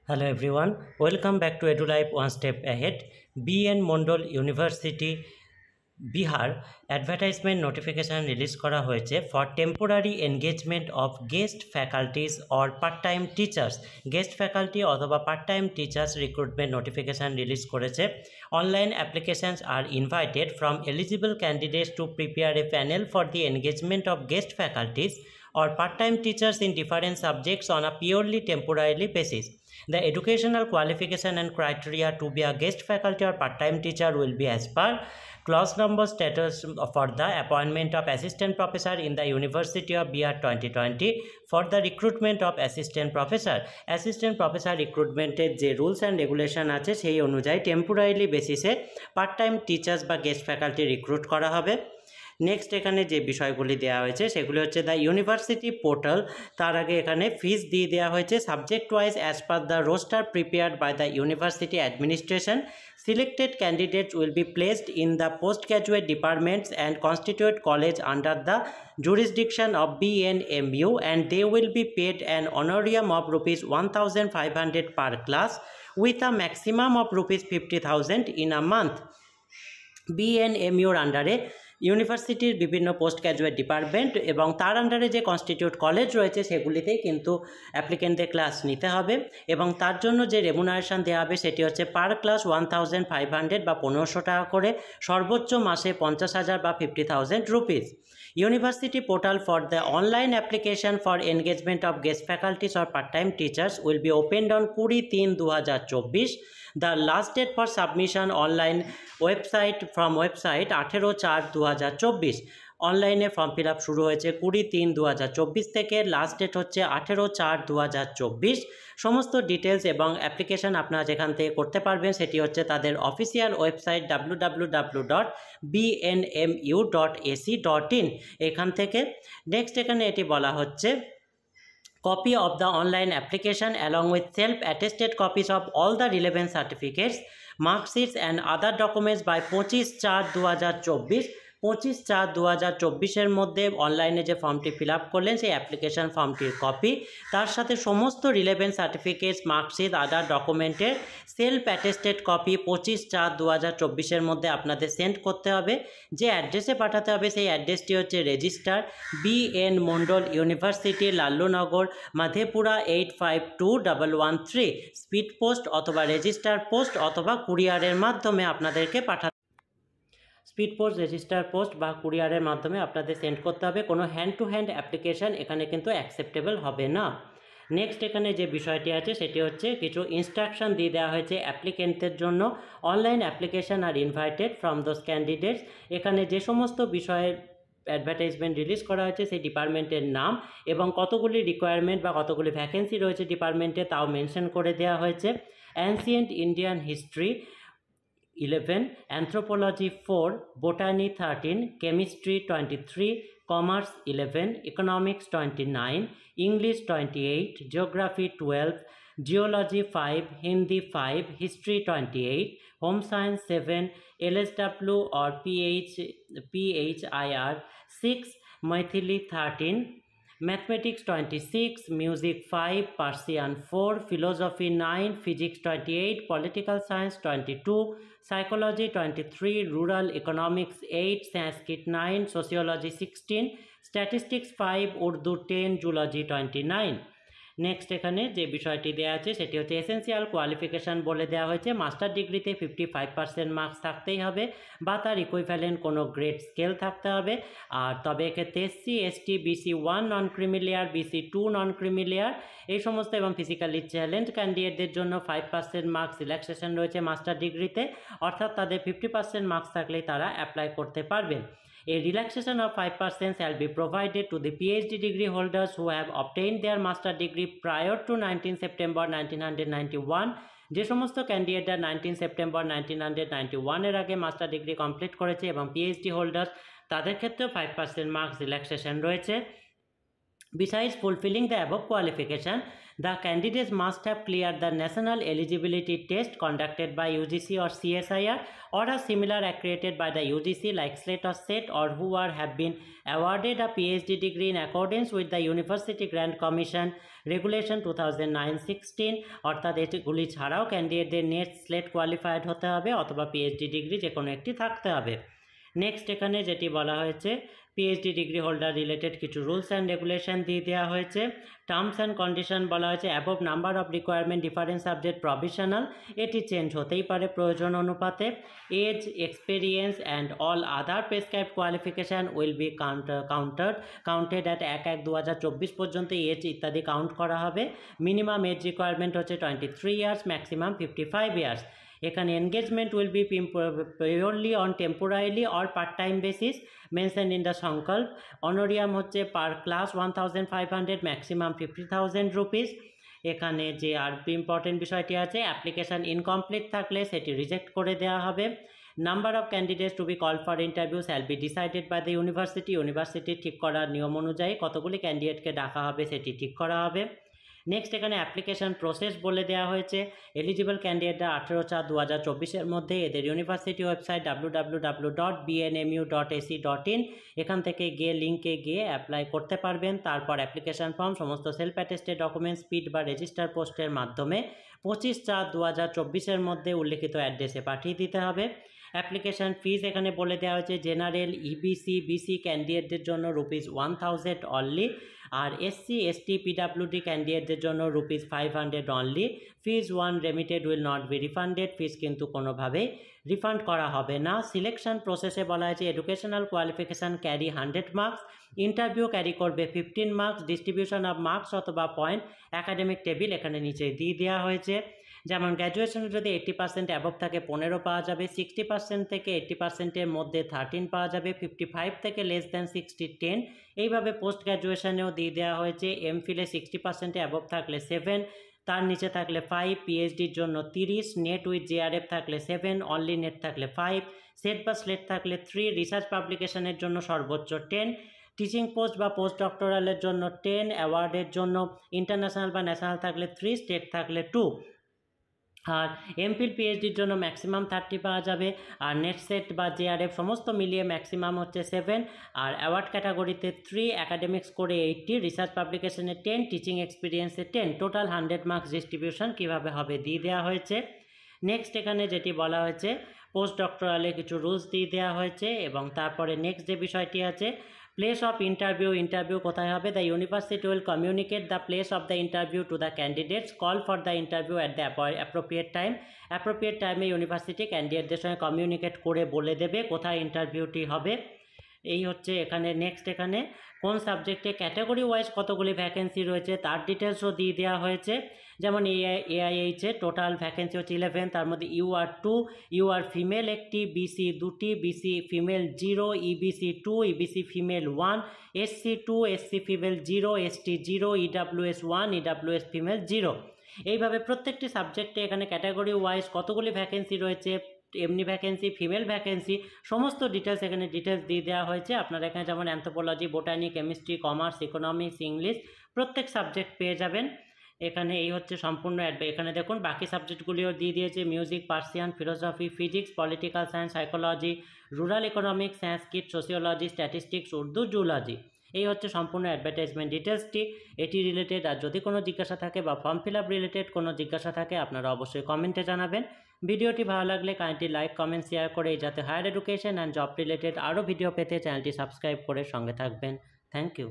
Hello everyone, welcome back to EduLife One Step Ahead. BN Mondal University Bihar advertisement notification release করা হয়েছে for temporary engagement of guest faculties or part time teachers. Guest faculty অথবা part time teachers recruitment notification release করেছে। Online applications are invited from eligible candidates to prepare a panel for the engagement of guest faculties or part-time teachers in different subjects on a purely temporary basis. The educational qualification and criteria to be a guest faculty or part-time teacher will be as per clause number status for the appointment of assistant professor in the University of Bihar 2020 for the recruitment of assistant professor. Assistant professor recruitment যে rules and regulation আছে সেই অনুযায়ী temporarily basis part-time teachers বা guest faculty recruit করা হবে। Next এখানে যে বিষয়গুলি দেওয়া হয়েছে সেগুলি হচ্ছে দ্য ইউনিভার্সিটি পোর্টাল। তার আগে এখানে ফিস দিয়ে দেওয়া হয়েছে subject wise as per the roster prepared by the university administration. Selected candidates will be placed in the postgraduate departments and constitute college under the jurisdiction of BNMU, and they will be paid an honorarium of rupees 1,500 per class with a maximum of rupees 50,000 in a month. BNMUর আন্ডারে ইউনিভার্সিটির বিভিন্ন post graduate department এবং তার আন্ডারে যে constitute college রয়েছে সেগুলিতেই কিন্তু অ্যাপ্লিকেন্টদের class নিতে হবে এবং তার জন্য যে রেমুনারেশন দেওয়া হবে সেটি হচ্ছে পার ক্লাস 1,500 বা 1,500 টাকা করে, সর্বোচ্চ মাসে 50,000 বা 50,000 rupees. University portal for the online application for engagement of guest faculties or part-time teachers will be opened on 20/3/2024. The last date for submission online website from website 18/4/2024। অনলাইনে ফর্ম ফিল আপ শুরু হয়েছে 20/3/2024 থেকে, last date হচ্ছে 18/4/2024। সমস্ত details এবং application আপনারা যেখান থেকে করতে পারবেন সেটি হচ্ছে তাদের অফিসিয়াল ওয়েবসাইট www.bnmu.ac.in এখান থেকে। নেক্সট এখানে এটি বলা হচ্ছে copy of the online application along with self-attested copies of all the relevant certificates, mark sheets and other documents by 25/4/2024। 25/4/2024 মধ্যে অনলাইনে যে ফর্মটি ফিল আপ করলেন সেই অ্যাপ্লিকেশান ফর্মটির কপি, তার সাথে সমস্ত রিলেভেন্ট সার্টিফিকেটস, মার্কশিট, আদার ডকুমেন্টের সেলফ অ্যাটেস্টেড কপি 25/4/2024 মধ্যে আপনাদের সেন্ড করতে হবে। যে অ্যাড্রেসে পাঠাতে হবে সেই অ্যাড্রেসটি হচ্ছে register BN Mandal university, Lallunagar, Madhepura 852113। Speed post অথবা রেজিস্টার পোস্ট অথবা কুরিয়ারের মাধ্যমে আপনাদেরকে স্পিড পোস্ট, রেজিস্টার পোস্ট বা কুরিয়ারের মাধ্যমে আপনাদের সেন্ড করতে হবে। কোনো হ্যান্ড টু হ্যান্ড অ্যাপ্লিকেশান এখানে কিন্তু অ্যাকসেপ্টেবল হবে না। নেক্সট এখানে যে বিষয়টি আছে সেটি হচ্ছে কিছু ইনস্ট্রাকশন দিয়ে দেওয়া হয়েছে অ্যাপ্লিকেন্টদের জন্য। Online application are invited from those candidates. এখানে যে সমস্ত বিষয়ের অ্যাডভার্টাইজমেন্ট রিলিজ করা হয়েছে সেই ডিপার্টমেন্টের নাম এবং কতগুলি রিকোয়ারমেন্ট বা কতগুলি ভ্যাকেন্সি রয়েছে ডিপার্টমেন্টে তাও মেনশন করে দেওয়া হয়েছে। Ancient Indian history 11, Anthropology 4, Botany 13, Chemistry 23, Commerce 11, Economics 29, English 28, Geography 12, Geology 5, Hindi 5, History 28, Home Science 7, LSW or PHIR 6, Maithili 13, Mathematics 26, Music 5, Persian 4, Philosophy 9, Physics 28, Political Science 22, Psychology 23, Rural Economics 8, Sanskrit 9, Sociology 16, Statistics 5, Urdu 10, Zoology 29। Next এখানে যে বিষয়টি দেওয়া আছে সেটি হচ্ছে essential qualification বলে দেওয়া হয়েছে মাস্টার ডিগ্রিতে 55% মার্কস থাকতেই হবে বা তার ইকুইভ্যালেন্ট কোনো গ্রেড স্কেল থাকতে হবে। আর তবে এক্ষেত্রে SC ST BC 1 নন ক্রিমিলিয়ার, BC 2 নন ক্রিমিলিয়ার এই সমস্ত এবং ফিজিক্যালি চ্যালেঞ্জ ক্যান্ডিডেটদের জন্য 5% মার্কস রিল্যাক্সেশন রয়েছে মাস্টার ডিগ্রিতে, অর্থাৎ তাদের 50% মার্কস থাকলেই তারা অ্যাপ্লাই করতে পারবেন। A relaxation of 5% shall be provided to the PhD degree holders who have obtained their master degree prior to 19 September 1991। যে সমস্ত ক্যান্ডিডেটরা 19 সেপ্টেম্বর 1991 এর আগে মাস্টার ডিগ্রি কমপ্লিট করেছে এবং PhD হোল্ডার্স তাদের ক্ষেত্রেও 5% মার্কস রিল্যাক্সেশন রয়েছে। Besides fulfilling the above qualification, the candidates must have cleared the national eligibility test conducted by UGC or CSIR or a similar accredited by the UGC like SLAT or SET, or who have been awarded a PhD degree in accordance with the University Grant Commission Regulation 2009-16 অর্থাৎ এগুলি ছাড়াও ক্যান্ডিডেটদের net slate qualified হতে হবে অথবা PhD degree যে কোনো একটি থাকতে হবে। নেক্সট এখানে যেটি বলা হয়েছে পিএইচডি ডিগ্রি হোল্ডার রিলেটেড কিছু রুলস অ্যান্ড রেগুলেশন দিয়ে দেওয়া হয়েছে। টার্মস অ্যান্ড কন্ডিশন বলা হয়েছে above number of requirement different subject provisional, এটি চেঞ্জ হতেই পারে প্রয়োজন অনুপাতে। Age, experience and all other prescribe qualification will be counted at 1/1/2024 পর্যন্ত এজ ইত্যাদি কাউন্ট করা হবে। মিনিমাম এজ রিকোয়ারমেন্ট হচ্ছে 23 ইয়ার্স, ম্যাক্সিমাম 55 ইয়ার্স। এখানে engagement will be purely on temporarily or part time basis mention in the সংকল্প। অনোরিয়াম হচ্ছে পার class 1500, maximum 50,000 rupees. এখানে যে আর ইম্পর্টেন্ট বিষয়টি আছে, অ্যাপ্লিকেশান ইনকমপ্লিট থাকলে সেটি রিজেক্ট করে দেওয়া হবে। Number of candidates to be call for interview shall be decided by the university ঠিক করার নিয়ম অনুযায়ী কতগুলি ক্যান্ডিডেটকে ডাকা হবে সেটি ঠিক করা হবে। নেক্সট এখানে অ্যাপ্লিকেশান প্রসেস বলে দেওয়া হয়েছে। এলিজিবল ক্যান্ডিডেটরা 18/4/2024 মধ্যে এদের ইউনিভার্সিটি ওয়েবসাইট www.bnmu.ac.in এখান থেকে গিয়ে লিঙ্কে গিয়ে অ্যাপ্লাই করতে পারবেন। তারপর অ্যাপ্লিকেশান ফর্ম সমস্ত সেলফ অ্যাটেস্টেড ডকুমেন্টস স্পিড বা রেজিস্টার পোস্টের মাধ্যমে 25/4/2024 মধ্যে উল্লেখিত অ্যাড্রেসে পাঠিয়ে দিতে হবে। অ্যাপ্লিকেশান ফিজ এখানে বলে দেওয়া হয়েছে জেনারেল, ইবিসি, বিসি ক্যান্ডিডেটদের জন্য ₹1000 অনলি, আর এসসি, এসটি, পিডাব্লিউডি ক্যান্ডিডেটদের জন্য ₹500 only. Fees 1 remitted will not be refunded, fees কিন্তু কোনোভাবেই রিফান্ড করা হবে না। সিলেকশন প্রসেসে বলা হয়েছে educational qualification carry 100 marks, interview carry করবে 15 মার্কস, ডিস্ট্রিবিউশন অফ মার্কস অথবা পয়েন্ট একাডেমিক টেবিল এখানে নিচে দিয়ে দেওয়া হয়েছে। যেমন গ্র্যাজুয়েশনে যদি 80% অ্যাবভ থাকে 15 পাওয়া যাবে, 60% থেকে 80%-এর মধ্যে 13 পাওয়া যাবে, 55 থেকে লেস দ্যান 60 10। এইভাবে পোস্ট গ্র্যাজুয়েশনেও দিয়ে দেওয়া হয়েছে এমফিলে 60% অ্যাবভ থাকলে 7, তার নিচে থাকলে 5, পিএইচডির জন্য 30, নেট উইথ জেআরএফ থাকলে 7, অনলি নেট থাকলে 5, সেট বা স্লেট থাকলে 3, রিসার্চ পাবলিকেশনের জন্য সর্বোচ্চ 10, টিচিং পোস্ট বা পোস্ট ডক্টরালের জন্য 10, অ্যাওয়ার্ডের জন্য ইন্টারন্যাশনাল বা ন্যাশনাল থাকলে 3, স্টেট থাকলে 2। আর এমফিল পিএইচডির জন্য ম্যাক্সিমাম 30 পাওয়া যাবে, আর নেট সেট বা জেআরএফ সমস্ত মিলিয়ে ম্যাক্সিমাম হচ্ছে 7, আর অ্যাওয়ার্ড ক্যাটাগরিতে 3, অ্যাকাডেমিক্স করে 80, রিসার্চ পাবলিকেশনে 10, টিচিং এক্সপিরিয়েন্সে 10, টোটাল 100 মার্কস ডিস্ট্রিবিউশন কীভাবে হবে দিয়ে দেওয়া হয়েছে। নেক্সট এখানে যেটি বলা হয়েছে পোস্ট ডক্টরালে কিছু রুলস দিয়ে দেওয়া হয়েছে, এবং তারপরে নেক্সট যে বিষয়টি আছে প্লেস অফ ইন্টারভিউ কোথায় হবে। The university will communicate the place of the interview to the candidates, call for the interview at the appropriate টাইমে ইউনিভার্সিটি ক্যান্ডিডেটদের সঙ্গে কমিউনিকেট করে বলে দেবে কোথায় ইন্টারভিউটি হবে। এই হচ্ছে এখানে নেক্সট এখানে কোন সাবজেক্টে ক্যাটাগরি ওয়াইজ কতগুলি ভ্যাকেন্সি রয়েছে তার ডিটেলসও দিয়ে দেওয়া হয়েছে। যেমন এআইএইচে টোটাল ভ্যাকেন্সি হচ্ছে 11, তার মধ্যে ইউআর 2, ইউআর ফিমেল 1টি, বিসি 2টি, BC female 0, EBC 2, EBC female 1, SC 2, SC female 0, ST 0, EWS 1, EWS female 0। এইভাবে প্রত্যেকটি সাবজেক্টে এখানে ক্যাটাগরি ওয়াইজ কতগুলি ভ্যাকেন্সি রয়েছে, এমনি ভ্যাকেন্সি, ফিমেল ভ্যাকেন্সি সমস্ত ডিটেলস এখানে দিয়ে দেওয়া হয়েছে। আপনারা এখানে যেমন anthropology, botany, chemistry, commerce, economics, English প্রত্যেক সাবজেক্ট পেয়ে যাবেন এখানে। এই হচ্ছে সম্পূর্ণ এখানে দেখুন বাকি সাবজেক্টগুলিও দিয়ে দিয়েছে music, Persian, philosophy, physics, political science, psychology, rural economics, Sanskrit, sociology, statistics, Urdu, zoology. এই হচ্ছে সম্পূর্ণ অ্যাডভার্টাইজমেন্ট ডিটেলসটি এটি রিলেটেড। আর যদি কোনো জিজ্ঞাসা থাকে বা ফর্ম ফিল আপ রিলেটেড কোনো জিজ্ঞাসা থাকে আপনারা অবশ্যই কমেন্টে জানাবেন। ভিডিওটি ভালো লাগলে কাইন্ডলি লাইক, কমেন্ট, শেয়ার করে যাতে higher education and job related আরও ভিডিও পেতে চ্যানেলটি সাবস্ক্রাইব করে সঙ্গে থাকবেন। Thank you.